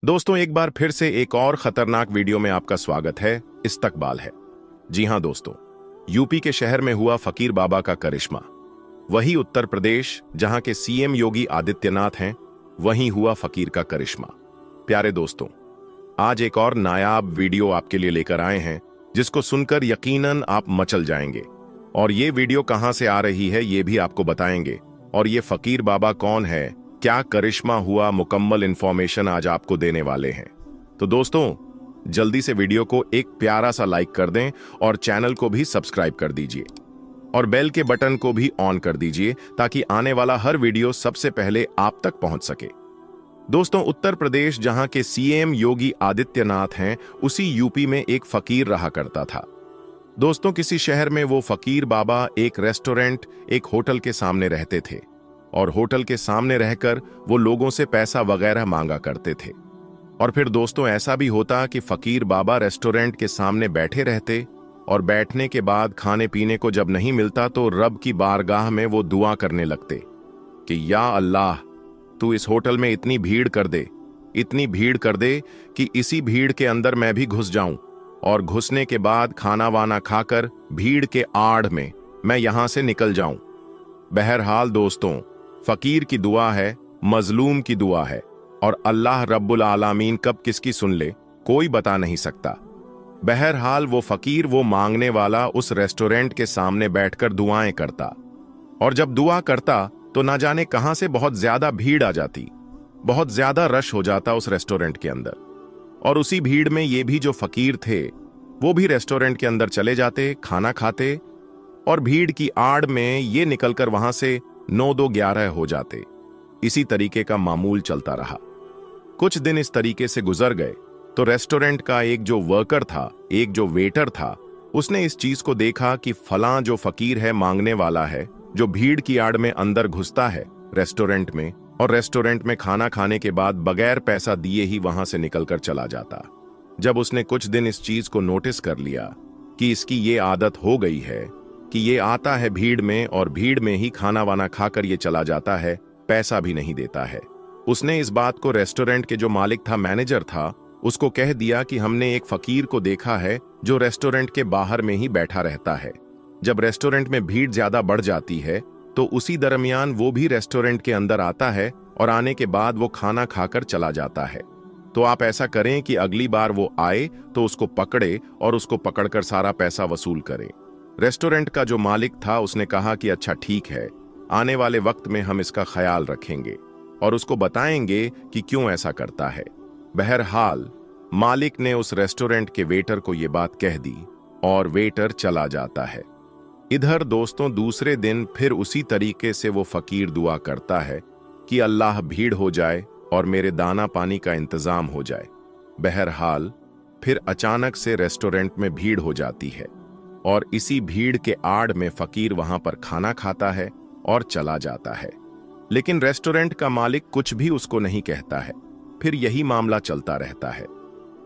दोस्तों, एक बार फिर से एक और खतरनाक वीडियो में आपका स्वागत है। इस्तकबाल है। जी हां दोस्तों, यूपी के शहर में हुआ फकीर बाबा का करिश्मा। वही उत्तर प्रदेश जहां के सीएम योगी आदित्यनाथ हैं, वहीं हुआ फकीर का करिश्मा। प्यारे दोस्तों, आज एक और नायाब वीडियो आपके लिए लेकर आए हैं, जिसको सुनकर यकीनन आप मचल जाएंगे। और ये वीडियो कहां से आ रही है ये भी आपको बताएंगे, और ये फकीर बाबा कौन है, क्या करिश्मा हुआ, मुकम्मल इंफॉर्मेशन आज आपको देने वाले हैं। तो दोस्तों, जल्दी से वीडियो को एक प्यारा सा लाइक कर दें और चैनल को भी सब्सक्राइब कर दीजिए और बेल के बटन को भी ऑन कर दीजिए, ताकि आने वाला हर वीडियो सबसे पहले आप तक पहुंच सके। दोस्तों, उत्तर प्रदेश जहां के सीएम योगी आदित्यनाथ हैं, उसी यूपी में एक फकीर रहा करता था। दोस्तों, किसी शहर में वो फकीर बाबा एक रेस्टोरेंट, एक होटल के सामने रहते थे, और होटल के सामने रहकर वो लोगों से पैसा वगैरह मांगा करते थे। और फिर दोस्तों, ऐसा भी होता कि फकीर बाबा रेस्टोरेंट के सामने बैठे रहते, और बैठने के बाद खाने पीने को जब नहीं मिलता तो रब की बारगाह में वो दुआ करने लगते कि या अल्लाह, तू इस होटल में इतनी भीड़ कर दे, इतनी भीड़ कर दे कि इसी भीड़ के अंदर मैं भी घुस जाऊं, और घुसने के बाद खाना वाना खाकर भीड़ के आड़ में मैं यहां से निकल जाऊं। बहरहाल दोस्तों, फकीर की दुआ है, मजलूम की दुआ है, और अल्लाह रब्बुल आलामीन कब किसकी सुन ले कोई बता नहीं सकता। बहरहाल वो फकीर, वो मांगने वाला, उस रेस्टोरेंट के सामने बैठकर दुआएं करता, और जब दुआ करता तो ना जाने कहां से बहुत ज्यादा भीड़ आ जाती, बहुत ज्यादा रश हो जाता उस रेस्टोरेंट के अंदर। और उसी भीड़ में ये भी जो फकीर थे, वो भी रेस्टोरेंट के अंदर चले जाते, खाना खाते, और भीड़ की आड़ में ये निकलकर वहां से 9-2-11 हो जाते। इसी तरीके का मामूल चलता रहा। कुछ दिन इस तरीके से गुजर गए तो रेस्टोरेंट का एक जो वर्कर था, एक जो वेटर था, उसने इस चीज को देखा कि फलां जो फकीर है, मांगने वाला है, जो भीड़ की आड़ में अंदर घुसता है रेस्टोरेंट में, और रेस्टोरेंट में खाना खाने के बाद बगैर पैसा दिए ही वहां से निकलकर चला जाता। जब उसने कुछ दिन इस चीज को नोटिस कर लिया कि इसकी ये आदत हो गई है कि ये आता है भीड़ में, और भीड़ में ही खाना वाना खाकर ये चला जाता है, पैसा भी नहीं देता है, उसने इस बात को रेस्टोरेंट के जो मालिक था, मैनेजर था, उसको कह दिया कि हमने एक फकीर को देखा है जो रेस्टोरेंट के बाहर में ही बैठा रहता है। जब रेस्टोरेंट में भीड़ ज्यादा बढ़ जाती है तो उसी दरमियान वो भी रेस्टोरेंट के अंदर आता है, और आने के बाद वो खाना खाकर चला जाता है। तो आप ऐसा करें कि अगली बार वो आए तो उसको पकड़े, और उसको पकड़कर सारा पैसा वसूल करें। रेस्टोरेंट का जो मालिक था, उसने कहा कि अच्छा ठीक है, आने वाले वक्त में हम इसका ख्याल रखेंगे और उसको बताएंगे कि क्यों ऐसा करता है। बहरहाल मालिक ने उस रेस्टोरेंट के वेटर को ये बात कह दी, और वेटर चला जाता है। इधर दोस्तों, दूसरे दिन फिर उसी तरीके से वो फकीर दुआ करता है कि अल्लाह भीड़ हो जाए और मेरे दाना पानी का इंतजाम हो जाए। बहरहाल फिर अचानक से रेस्टोरेंट में भीड़ हो जाती है, और इसी भीड़ के आड़ में फकीर वहां पर खाना खाता है और चला जाता है। लेकिन रेस्टोरेंट का मालिक कुछ भी उसको नहीं कहता है। फिर यही मामला चलता रहता है।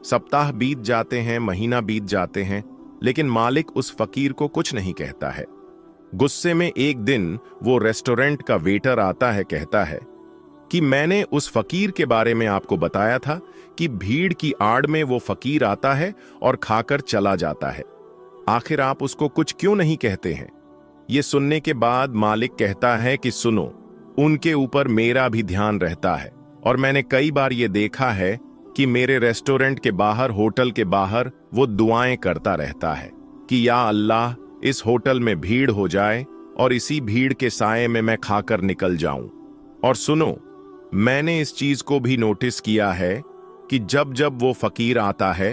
सप्ताह बीत जाते हैं, महीना बीत जाते हैं, लेकिन मालिक उस फकीर को कुछ नहीं कहता है। गुस्से में एक दिन वो रेस्टोरेंट का वेटर आता है, कहता है कि मैंने उस फकीर के बारे में आपको बताया था कि भीड़ की आड़ में वो फकीर आता है और खाकर चला जाता है, आखिर आप उसको कुछ क्यों नहीं कहते हैं। ये सुनने के बाद मालिक कहता है कि सुनो, उनके ऊपर मेरा भी ध्यान रहता है, और मैंने कई बार ये देखा है कि मेरे रेस्टोरेंट के बाहर, होटल के बाहर वो दुआएं करता रहता है कि या अल्लाह, इस होटल में भीड़ हो जाए और इसी भीड़ के साए में मैं खाकर निकल जाऊं। और सुनो, मैंने इस चीज को भी नोटिस किया है कि जब जब वो फकीर आता है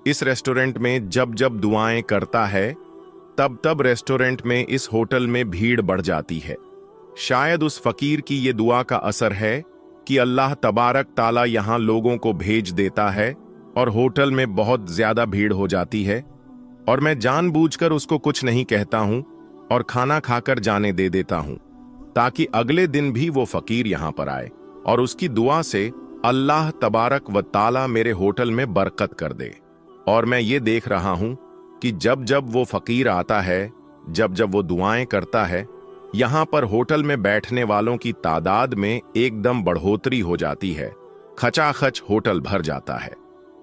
इस रेस्टोरेंट में, जब जब दुआएं करता है, तब तब रेस्टोरेंट में, इस होटल में भीड़ बढ़ जाती है। शायद उस फकीर की ये दुआ का असर है कि अल्लाह तबारक ताला यहां लोगों को भेज देता है और होटल में बहुत ज्यादा भीड़ हो जाती है, और मैं जानबूझकर उसको कुछ नहीं कहता हूं और खाना खाकर जाने दे देता हूं, ताकि अगले दिन भी वो फकीर यहां पर आए और उसकी दुआ से अल्लाह तबारक व ताला मेरे होटल में बरकत कर दे। और मैं ये देख रहा हूं कि जब जब वो फकीर आता है, जब जब वो दुआएं करता है, यहाँ पर होटल में बैठने वालों की तादाद में एकदम बढ़ोतरी हो जाती है। खचाखच होटल भर जाता है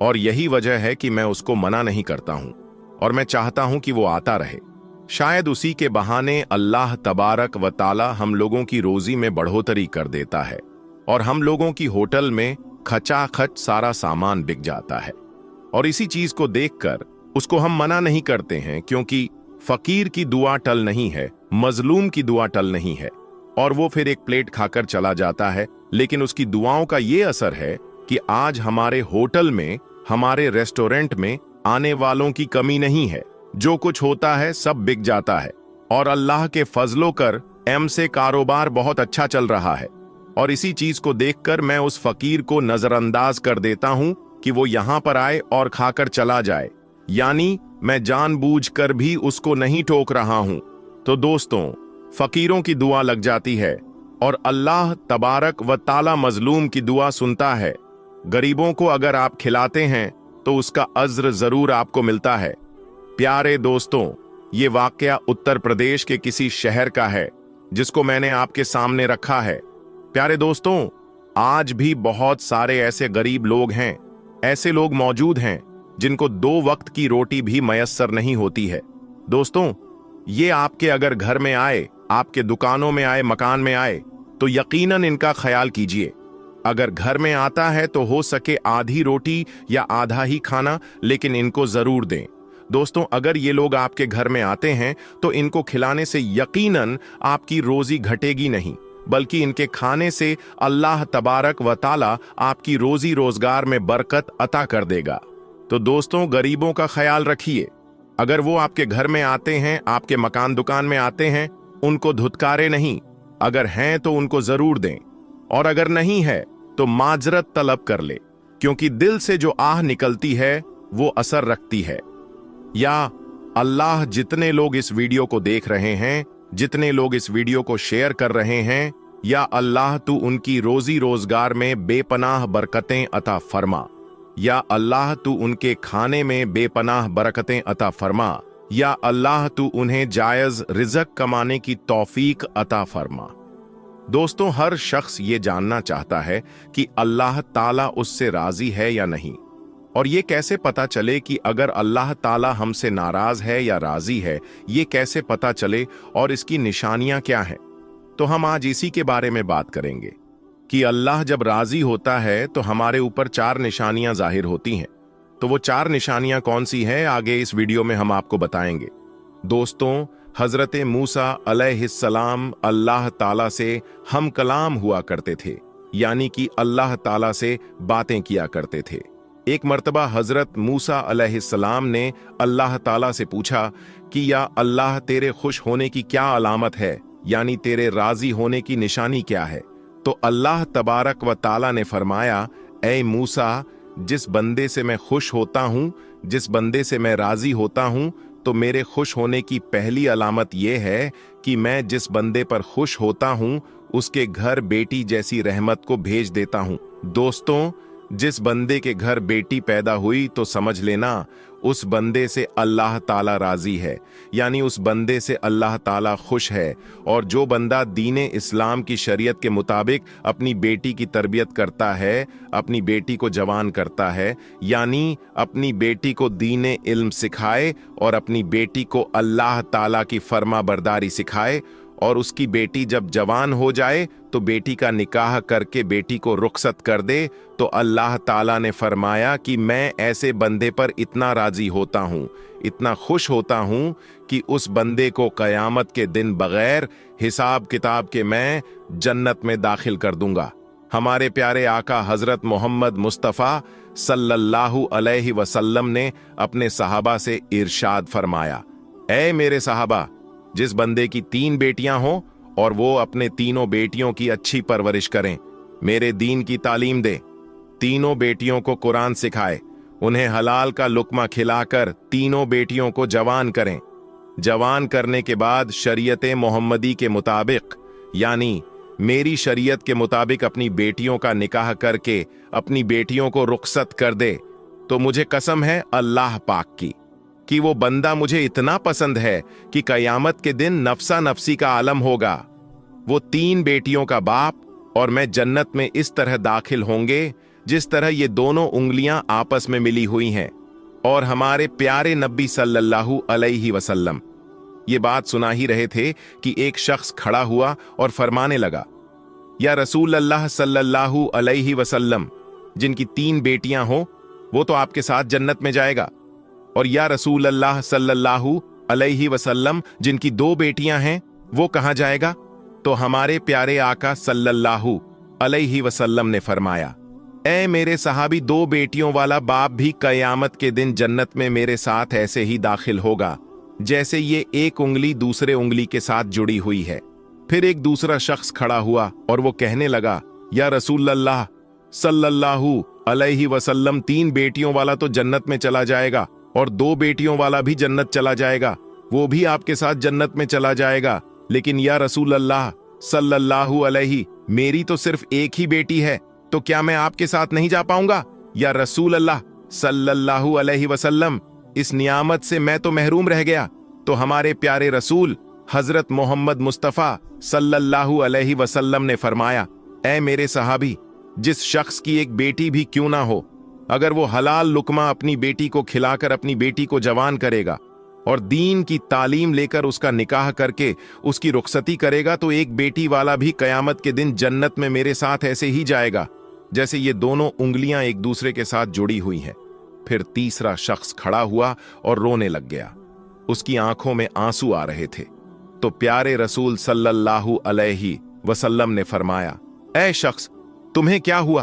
और यही वजह है कि मैं उसको मना नहीं करता हूँ और मैं चाहता हूँ कि वो आता रहे। शायद उसी के बहाने अल्लाह तबारक व ताला हम लोगों की रोजी में बढ़ोतरी कर देता है और हम लोगों की होटल में खचाखच सारा सामान बिक जाता है। और इसी चीज को देखकर उसको हम मना नहीं करते हैं, क्योंकि फकीर की दुआ टल नहीं है, मजलूम की दुआ टल नहीं है। और वो फिर एक प्लेट खाकर चला जाता है, लेकिन उसकी दुआओं का ये असर है कि आज हमारे होटल में, हमारे रेस्टोरेंट में आने वालों की कमी नहीं है। जो कुछ होता है सब बिक जाता है और अल्लाह के फजलो कर से कारोबार बहुत अच्छा चल रहा है। और इसी चीज को देखकर मैं उस फकीर को नजरअंदाज कर देता हूं कि वो यहां पर आए और खाकर चला जाए, यानी मैं जानबूझकर भी उसको नहीं टोक रहा हूं। तो दोस्तों, फकीरों की दुआ लग जाती है और अल्लाह तबारक व ताला मजलूम की दुआ सुनता है। गरीबों को अगर आप खिलाते हैं तो उसका अज्र जरूर आपको मिलता है। प्यारे दोस्तों, ये वाकया उत्तर प्रदेश के किसी शहर का है जिसको मैंने आपके सामने रखा है। प्यारे दोस्तों, आज भी बहुत सारे ऐसे गरीब लोग हैं, ऐसे लोग मौजूद हैं जिनको 2 वक्त की रोटी भी मयस्सर नहीं होती है। दोस्तों, ये आपके अगर घर में आए, आपके दुकानों में आए, मकान में आए, तो यकीनन इनका ख्याल कीजिए। अगर घर में आता है तो हो सके आधी रोटी या आधा ही खाना, लेकिन इनको जरूर दें। दोस्तों, अगर ये लोग आपके घर में आते हैं तो इनको खिलाने से यकीनन आपकी रोजी घटेगी नहीं, बल्कि इनके खाने से अल्लाह तबारक व ताला आपकी रोजी रोजगार में बरकत अता कर देगा। तो दोस्तों, गरीबों का ख्याल रखिए। अगर वो आपके घर में आते हैं, आपके मकान दुकान में आते हैं, उनको धुतकारे नहीं। अगर हैं तो उनको जरूर दें, और अगर नहीं है तो माजरत तलब कर ले, क्योंकि दिल से जो आह निकलती है वो असर रखती है। या अल्लाह, जितने लोग इस वीडियो को देख रहे हैं, जितने लोग इस वीडियो को शेयर कर रहे हैं, या अल्लाह तू उनकी रोजी रोजगार में बेपनाह बरकतें अता फरमा। या अल्लाह तू उनके खाने में बेपनाह बरकतें अता फरमा। या अल्लाह तू उन्हें जायज रिज़्क कमाने की तौफीक अता फरमा। दोस्तों, हर शख्स ये जानना चाहता है कि अल्लाह ताला उससे राजी है या नहीं, और ये कैसे पता चले कि अगर अल्लाह ताला हमसे नाराज है या राजी है, ये कैसे पता चले और इसकी निशानियां क्या हैं। तो हम आज इसी के बारे में बात करेंगे कि अल्लाह जब राजी होता है तो हमारे ऊपर 4 निशानियां जाहिर होती हैं। तो वो 4 निशानियां कौन सी हैं, आगे इस वीडियो में हम आपको बताएंगे। दोस्तों, हजरत मूसा अलैहिस्सलाम अल्लाह ताला से हम कलाम हुआ करते थे, यानी कि अल्लाह ताला से बातें किया करते थे। एक मर्तबा हजरत मूसा अलैहिस्सलाम ने अल्लाह ताला से पूछा कि या अल्लाह, तेरे खुश होने की क्या अलामत है, यानी तेरे राजी होने की निशानी क्या है। तो अल्लाह तबारक व ताला ने फरमाया, ऐ मूसा, जिस बंदे से मैं खुश होता हूँ, जिस बंदे से मैं राजी होता हूँ, तो मेरे खुश होने की पहली अलामत यह है कि मैं जिस बंदे पर खुश होता हूँ उसके घर बेटी जैसी रहमत को भेज देता हूँ। दोस्तों, जिस बंदे के घर बेटी पैदा हुई तो समझ लेना उस बंदे से अल्लाह ताला राजी है, यानी उस बंदे से अल्लाह ताला खुश है। और जो बंदा दीने इस्लाम की शरीयत के मुताबिक अपनी बेटी की तरबियत करता है, अपनी बेटी को जवान करता है, यानी अपनी बेटी को दीने इल्म सिखाए और अपनी बेटी को अल्लाह ताला की फर्मा बरदारी सिखाए, और उसकी बेटी जब जवान हो जाए तो बेटी का निकाह करके बेटी को रुखसत कर दे, तो अल्लाह ताला ने फरमाया कि मैं ऐसे बंदे पर इतना राजी होता हूँ, इतना खुश होता हूँ कि उस बंदे को क़यामत के दिन बगैर हिसाब किताब के मैं जन्नत में दाखिल कर दूंगा। हमारे प्यारे आका हजरत मोहम्मद मुस्तफ़ा सल्लल्लाहु अलैहि वसल्लम ने अपने सहाबा से इरशाद फरमाया, ऐ मेरे सहाबा, जिस बंदे की 3 बेटियां हों और वो अपने तीनों बेटियों की अच्छी परवरिश करें, मेरे दीन की तालीम दे, तीनों बेटियों को कुरान सिखाए, उन्हें हलाल का लुक्मा खिलाकर तीनों बेटियों को जवान करें, जवान करने के बाद शरीयत मोहम्मदी के मुताबिक, यानी मेरी शरीयत के मुताबिक अपनी बेटियों का निकाह करके अपनी बेटियों को रुखसत कर दे, तो मुझे कसम है अल्लाह पाक की, कि वो बंदा मुझे इतना पसंद है कि कयामत के दिन नफसा नफसी का आलम होगा। वो 3 बेटियों का बाप और मैं जन्नत में इस तरह दाखिल होंगे जिस तरह ये दोनों उंगलियां आपस में मिली हुई हैं। और हमारे प्यारे नबी सल्लल्लाहु अलैहि वसल्लम ये बात सुना ही रहे थे कि एक शख्स खड़ा हुआ और फरमाने लगा, या रसूल अल्लाह सल्लल्लाहु अलैहि वसल्लम, जिनकी 3 बेटियां हो वो तो आपके साथ जन्नत में जाएगा, और या रसूल अल्लाह सल्लल्लाहु अलैहि वसल्लम, जिनकी 2 बेटियां हैं वो कहां जाएगा? तो हमारे प्यारे आका सल्लल्लाहु अलैहि वसल्लम ने फरमाया, ऐ मेरे सहाबी, 2 बेटियों वाला बाप भी कयामत के दिन जन्नत में मेरे साथ ऐसे ही दाखिल होगा जैसे ये एक उंगली दूसरे उंगली के साथ जुड़ी हुई है। फिर एक दूसरा शख्स खड़ा हुआ और वो कहने लगा, या रसूल अल्लाह सल्लल्लाहु अलैहि वसल्लम, 3 बेटियों वाला तो जन्नत में चला जाएगा और 2 बेटियों वाला भी जन्नत चला जाएगा, वो भी आपके साथ जन्नत में चला जाएगा, लेकिन या रसूल अल्लाह सल्लल्लाहु अलैहि, मेरी तो सिर्फ एक ही बेटी है, तो क्या मैं आपके साथ नहीं जा पाऊंगा? या रसूल अल्लाह सल्लल्लाहु अलैहि वसल्लम, इस नियामत से मैं तो महरूम रह गया। तो हमारे प्यारे रसूल हजरत मोहम्मद मुस्तफ़ा सल्लल्लाहु अलैहि वसल्लम ने फरमाया, ऐ मेरे सहाबी, जिस शख्स की एक बेटी भी क्यों ना हो, अगर वो हलाल लुकमा अपनी बेटी को खिलाकर अपनी बेटी को जवान करेगा और दीन की तालीम लेकर उसका निकाह करके उसकी रुखसती करेगा, तो एक बेटी वाला भी कयामत के दिन जन्नत में मेरे साथ ऐसे ही जाएगा जैसे ये दोनों उंगलियां एक दूसरे के साथ जुड़ी हुई हैं। फिर तीसरा शख्स खड़ा हुआ और रोने लग गया। उसकी आंखों में आंसू आ रहे थे। तो प्यारे रसूल सल्लल्लाहु अलैहि वसल्लम ने फरमाया, ऐ शख्स, तुम्हें क्या हुआ?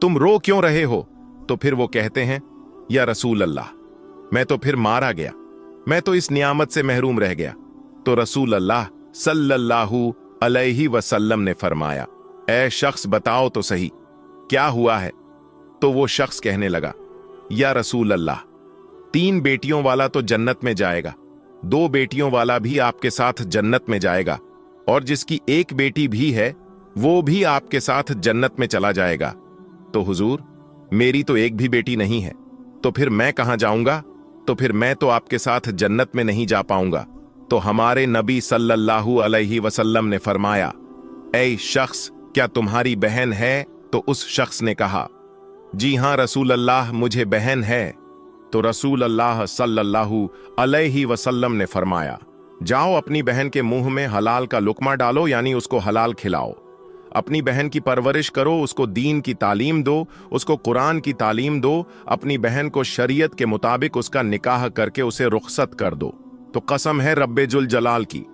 तुम रो क्यों रहे हो? तो फिर वो कहते हैं, या रसूल अल्लाह, मैं तो फिर मारा गया, मैं तो इस नियामत से महरूम रह गया। तो रसूल अल्लाह सल्लल्लाहु अलैहि वसल्लम ने फरमाया, ऐ शख्स, बताओ तो सही क्या हुआ है? तो वो शख्स कहने लगा, या रसूल अल्लाह, 3 बेटियों वाला तो जन्नत में जाएगा, 2 बेटियों वाला भी आपके साथ जन्नत में जाएगा, और जिसकी एक बेटी भी है वो भी आपके साथ जन्नत में चला जाएगा। तो हुजूर, मेरी तो एक भी बेटी नहीं है, तो फिर मैं कहां जाऊंगा? तो फिर मैं तो आपके साथ जन्नत में नहीं जा पाऊंगा। तो हमारे नबी सल्लल्लाहु अलैहि वसल्लम ने फरमाया, ऐ शख्स, क्या तुम्हारी बहन है? तो उस शख्स ने कहा, जी हां रसूल अल्लाह, मुझे बहन है। तो रसूल अल्लाह सल्लल्लाहु अलैहि वसल्लम ने फरमाया, जाओ अपनी बहन के मुंह में हलाल का लुकमा डालो, यानी उसको हलाल खिलाओ। अपनी बहन की परवरिश करो, उसको दीन की तालीम दो, उसको कुरान की तालीम दो। अपनी बहन को शरीयत के मुताबिक उसका निकाह करके उसे रुखसत कर दो। तो कसम है रब्बे जुल जलाल की,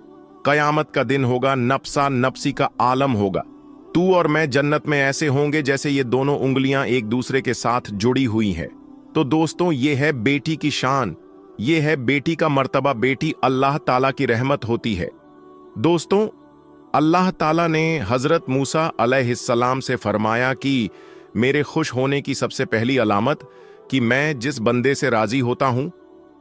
कयामत का दिन होगा, नफसा नफसी का आलम होगा। तू और मैं जन्नत में ऐसे होंगे जैसे ये दोनों उंगलियां एक दूसरे के साथ जुड़ी हुई हैं। तो दोस्तों, ये है बेटी की शान, ये है बेटी का मर्तबा। बेटी अल्लाह ताला की रहमत होती है। दोस्तों, अल्लाह ताला ने हजरत मूसा अलैहिस्सलाम से फरमाया कि मेरे खुश होने की सबसे पहली अलामत कि मैं जिस बंदे से राजी होता हूं,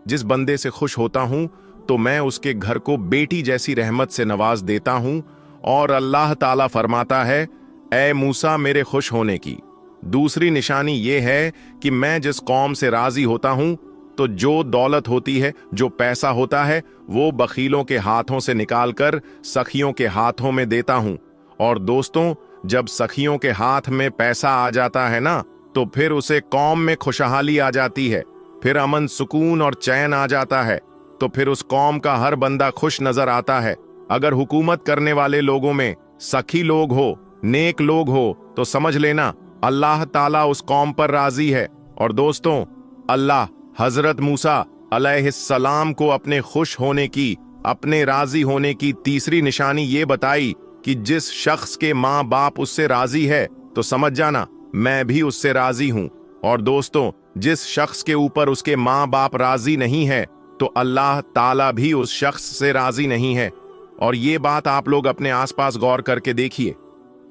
जिस बंदे से खुश होता हूं, तो मैं उसके घर को बेटी जैसी रहमत से नवाज देता हूं। और अल्लाह ताला फरमाता है, ऐ मूसा, मेरे खुश होने की दूसरी निशानी ये है कि मैं जिस कौम से राजी होता हूं, तो जो दौलत होती है, जो पैसा होता है, वो बखीलों के हाथों से निकालकर सखियों के हाथों में देता हूं। और दोस्तों, जब सखियों के हाथ में पैसा आ जाता है ना, तो फिर उसे कौम में खुशहाली आ जाती है, फिर अमन सुकून और चैन आ जाता है। तो फिर उस कौम का हर बंदा खुश नजर आता है। अगर हुकूमत करने वाले लोगों में सखी लोग हो, नेक लोग हो, तो समझ लेना अल्लाह ताला उस कौम पर राजी है। और दोस्तों, अल्लाह हजरत मूसा अलैहिस्सलाम को अपने खुश होने की, अपने राजी होने की तीसरी निशानी ये बताई कि जिस शख्स के माँ बाप उससे राजी है, तो समझ जाना मैं भी उससे राजी हूं। और दोस्तों, जिस शख्स के ऊपर उसके माँ बाप राजी नहीं है, तो अल्लाह ताला भी उस शख्स से राजी नहीं है। और ये बात आप लोग अपने आसपास गौर करके देखिए।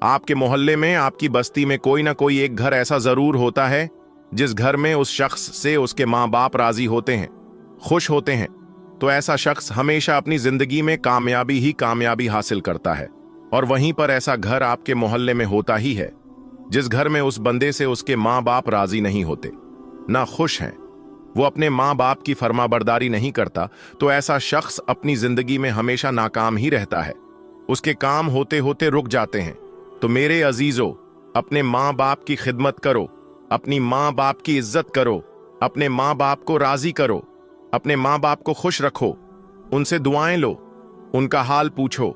आपके मोहल्ले में, आपकी बस्ती में कोई ना कोई एक घर ऐसा जरूर होता है जिस घर में उस शख्स से उसके माँ बाप राजी होते हैं, खुश होते हैं। तो ऐसा शख्स हमेशा अपनी जिंदगी में कामयाबी ही कामयाबी हासिल करता है। और वहीं पर ऐसा घर आपके मोहल्ले में होता ही है जिस घर में उस बंदे से उसके माँ बाप राजी नहीं होते, ना खुश हैं, वो अपने माँ बाप की फरमाबरदारी नहीं करता तो ऐसा शख्स अपनी जिंदगी में हमेशा नाकाम ही रहता है। उसके काम होते होते रुक जाते हैं। तो मेरे अजीजों, अपने माँ बाप की खिदमत करो, अपनी माँ बाप की इज्जत करो, अपने माँ बाप को राजी करो, अपने माँ बाप को खुश रखो, उनसे दुआएं लो, उनका हाल पूछो,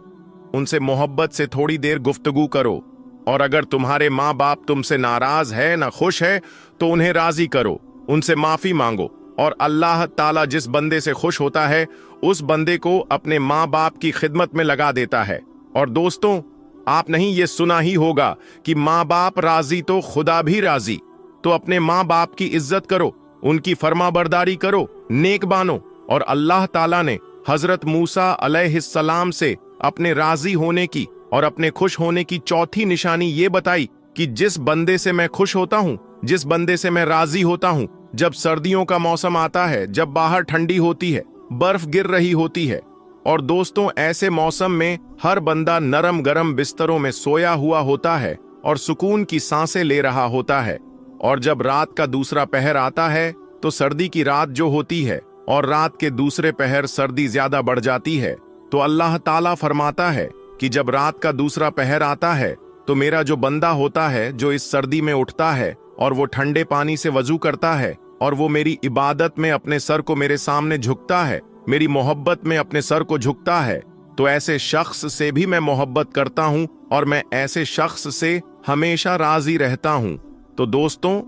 उनसे मोहब्बत से थोड़ी देर गुफ्तगू करो, और अगर तुम्हारे माँ बाप तुमसे नाराज है ना खुश है तो उन्हें राजी करो, उनसे माफी मांगो। और अल्लाह ताला जिस बंदे से खुश होता है उस बंदे को अपने माँ बाप की खिदमत में लगा देता है। और दोस्तों, आप नहीं ये सुना ही होगा कि माँ बाप राजी तो खुदा भी राजी। तो अपने माँ बाप की इज्जत करो, उनकी फरमाबरदारी करो, नेक बानो। और अल्लाह ताला ने हजरत मूसा अलैहिस्सलाम से अपने राजी होने की और अपने खुश होने की चौथी निशानी ये बताई कि जिस बंदे से मैं खुश होता हूं, जिस बंदे से मैं राजी होता हूं, जब सर्दियों का मौसम आता है, जब बाहर ठंडी होती है, बर्फ गिर रही होती है, और दोस्तों ऐसे मौसम में हर बंदा नरम गरम बिस्तरों में सोया हुआ होता है और सुकून की सांसें ले रहा होता है, और जब रात का दूसरा पहर आता है तो सर्दी की रात जो होती है और रात के दूसरे पहर सर्दी ज्यादा बढ़ जाती है, तो अल्लाह ताला फरमाता है कि जब रात का दूसरा पहर आता है तो मेरा जो बंदा होता है जो इस सर्दी में उठता है और वो ठंडे पानी से वजू करता है और वो मेरी इबादत में अपने सर को मेरे सामने झुकता है, मेरी मोहब्बत में अपने सर को झुकता है, तो ऐसे शख्स से भी मैं मोहब्बत करता हूं और मैं ऐसे शख्स से हमेशा राजी रहता हूं। तो दोस्तों,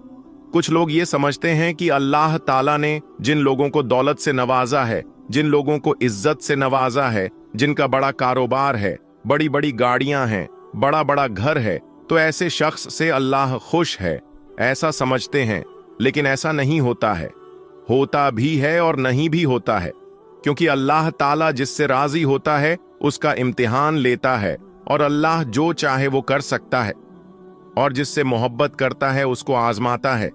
कुछ लोग ये समझते हैं कि अल्लाह ताला ने जिन लोगों को दौलत से नवाजा है, जिन लोगों को इज्जत से नवाजा है, जिनका बड़ा कारोबार है, बड़ी बड़ी गाड़ियां हैं, बड़ा बड़ा घर है, तो ऐसे शख्स से अल्लाह खुश है, ऐसा समझते हैं। लेकिन ऐसा नहीं होता है, होता भी है और नहीं भी होता है, क्योंकि अल्लाह ताला जिससे राजी होता है उसका इम्तिहान लेता है, और अल्लाह जो चाहे वो कर सकता है, और जिससे मोहब्बत करता है उसको आजमाता है।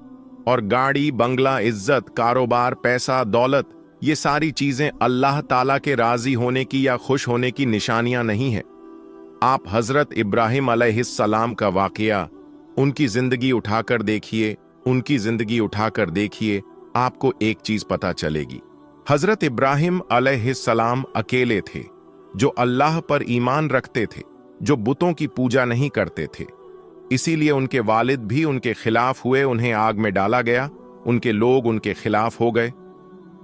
और गाड़ी, बंगला, इज्जत, कारोबार, पैसा, दौलत, ये सारी चीजें अल्लाह ताला के राजी होने की या खुश होने की निशानियां नहीं है। आप हजरत इब्राहिम अलैहिस्सलाम का वाकया, उनकी जिंदगी उठाकर देखिए, उनकी जिंदगी उठाकर देखिए, आपको एक चीज पता चलेगी। हजरत इब्राहिम अलैहिस्सलाम अकेले थे, जो अल्लाह पर ईमान रखते थे, जो बुतों की पूजा नहीं करते थे। इसीलिए उनके वालिद भी उनके खिलाफ हुए, उन्हें आग में डाला गया, उनके लोग उनके खिलाफ हो गए।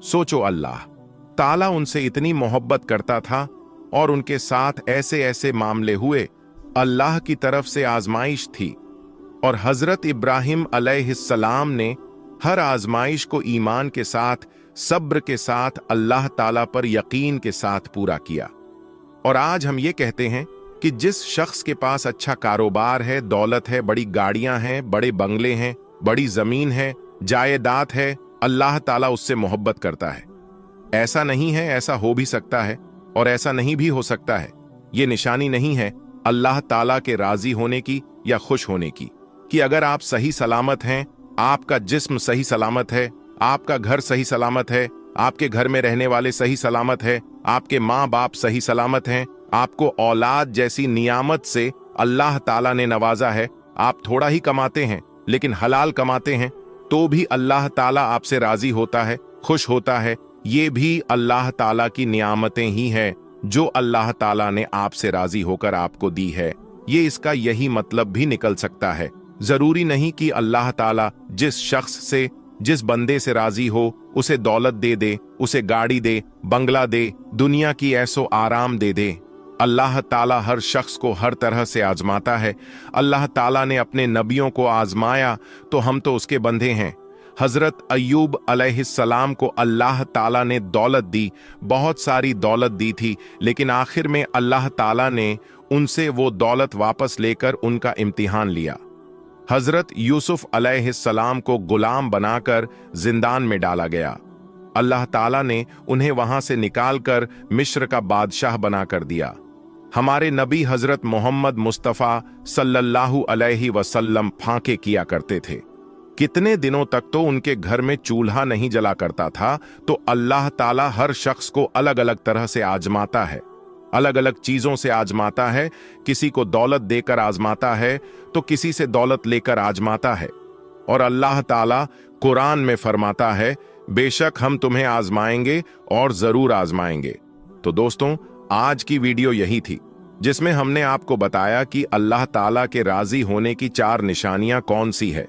सोचो, अल्लाह ताला उनसे इतनी मोहब्बत करता था और उनके साथ ऐसे ऐसे मामले हुए, अल्लाह की तरफ से आजमाइश थी, और हजरत इब्राहिम अलैहिस्सलाम ने हर आजमाइश को ईमान के साथ, सब्र के साथ, अल्लाह ताला पर यकीन के साथ पूरा किया। और आज हम ये कहते हैं कि जिस शख्स के पास अच्छा कारोबार है, दौलत है, बड़ी गाड़ियां हैं, बड़े बंगले हैं, बड़ी जमीन है, जायदाद है, अल्लाह ताला उससे मोहब्बत करता है। ऐसा नहीं है, ऐसा हो भी सकता है और ऐसा नहीं भी हो सकता है। ये निशानी नहीं है अल्लाह ताला के राजी होने की या खुश होने की, कि अगर आप सही सलामत हैं, आपका जिस्म सही सलामत है, आपका घर सही सलामत है, आपके घर में रहने वाले सही सलामत है, आपके माँ बाप सही सलामत हैं, आपको औलाद जैसी नियामत से अल्लाह ताला ने नवाजा है, आप थोड़ा ही कमाते हैं लेकिन हलाल कमाते हैं, तो भी अल्लाह ताला आपसे राजी होता है, खुश होता है। ये भी अल्लाह ताला की नियामतें ही हैं जो अल्लाह ताला ने आपसे राजी होकर आपको दी है। ये इसका यही मतलब भी निकल सकता है। जरूरी नहीं कि अल्लाह ताला जिस शख्स से, जिस बंदे से राजी हो उसे दौलत दे दे, उसे गाड़ी दे, बंगला दे, दुनिया की ऐसो आराम दे दे। अल्लाह ताला हर शख्स को हर तरह से आजमाता है। अल्लाह ताला ने अपने नबियों को आजमाया तो हम तो उसके बंदे हैं। हजरत अय्यूब अलैहिस्सलाम को अल्लाह ताला ने दौलत दी, बहुत सारी दौलत दी थी, लेकिन आखिर में अल्लाह ताला ने उनसे वो दौलत वापस लेकर उनका इम्तिहान लिया। हजरत यूसुफ अलैहिस्सलाम को गुलाम बनाकर जिंदान में डाला गया। अल्लाह ताला ने उन्हें वहां से निकालकर मिस्र का बादशाह बनाकर दिया। हमारे नबी हजरत मोहम्मद मुस्तफ़ा सल्लल्लाहु अलैहि वसल्लम फांके किया करते थे। कितने दिनों तक तो उनके घर में चूल्हा नहीं जला करता था। तो अल्लाह ताला हर शख्स को अलग अलग तरह से आजमाता है, अलग अलग चीजों से आजमाता है। किसी को दौलत देकर आजमाता है तो किसी से दौलत लेकर आजमाता है। और अल्लाह ताला कुरान में फरमाता है बेशक हम तुम्हें आजमाएंगे और जरूर आजमाएंगे। तो दोस्तों, आज की वीडियो यही थी जिसमें हमने आपको बताया कि अल्लाह ताला के राजी होने की 4 निशानियां कौन सी है,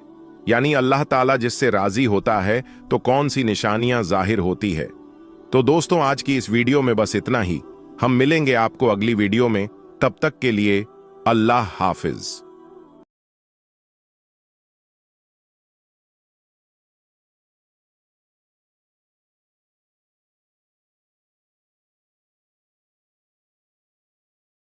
यानी अल्लाह ताला जिससे राजी होता है तो कौन सी निशानियां जाहिर होती है। तो दोस्तों, आज की इस वीडियो में बस इतना ही। हम मिलेंगे आपको अगली वीडियो में। तब तक के लिए अल्लाह हाफिज।